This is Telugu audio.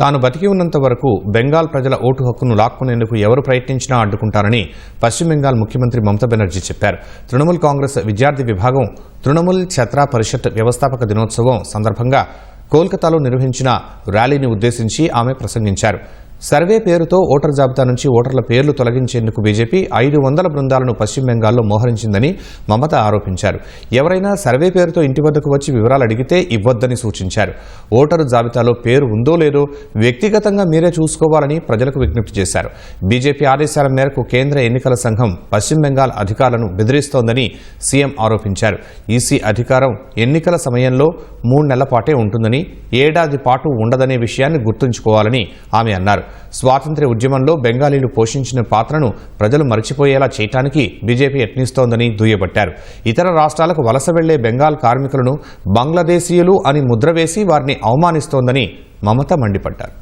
తాను బతికి ఉన్నంత వరకు బెంగాల్ ప్రజల ఓటు హక్కును లాక్కునేందుకు ఎవరు ప్రయత్నించినా అడ్డుకుంటారని పశ్చిమ బెంగాల్ ముఖ్యమంత్రి మమతా బెనర్జీ చెప్పారు. తృణమూల్ కాంగ్రెస్ విద్యార్థి విభాగం తృణమూల్ ఛత్రా పరిషత్ వ్యవస్థాపక దినోత్సవం సందర్భంగా కోల్కతాలో నిర్వహించిన ర్యాలీని ఉద్దేశించి ఆమె ప్రసంగించారు. సర్వే పేరుతో ఓటర్ జాబితా నుంచి ఓటర్ల పేర్లు తొలగించేందుకు బీజేపీ 500 బృందాలను పశ్చిమ బెంగాల్లో మోహరించిందని మమత ఆరోపించారు. ఎవరైనా సర్వే పేరుతో ఇంటి వద్దకు వచ్చి వివరాలు అడిగితే ఇవ్వొద్దని సూచించారు. ఓటరు జాబితాలో పేరు ఉందో లేదో వ్యక్తిగతంగా మీరే చూసుకోవాలని ప్రజలకు విజ్ఞప్తి చేశారు. బీజేపీ ఆదేశాల మేరకు కేంద్ర ఎన్నికల సంఘం పశ్చిమ బెంగాల్ అధికారులను బెదిరిస్తోందని సీఎం ఆరోపించారు. ఈసీ అధికారం ఎన్నికల సమయంలో 3 నెలల పాటే ఉంటుందని, ఏడాది పాటు ఉండదనే విషయాన్ని గుర్తుంచుకోవాలని ఆమె అన్నారు. స్వాతంత్ర్య ఉద్యమంలో బెంగాలీలు పోషించిన పాత్రను ప్రజలు మర్చిపోయేలా చేయడానికి బీజేపీ యత్నిస్తోందని దుయ్యబట్టారు. ఇతర రాష్ట్రాలకు వలస వెళ్లే బెంగాల్ కార్మికులను బంగ్లాదేశీయులు అని ముద్ర వేసి వారిని అవమానిస్తోందని మమత మండిపడ్డారు.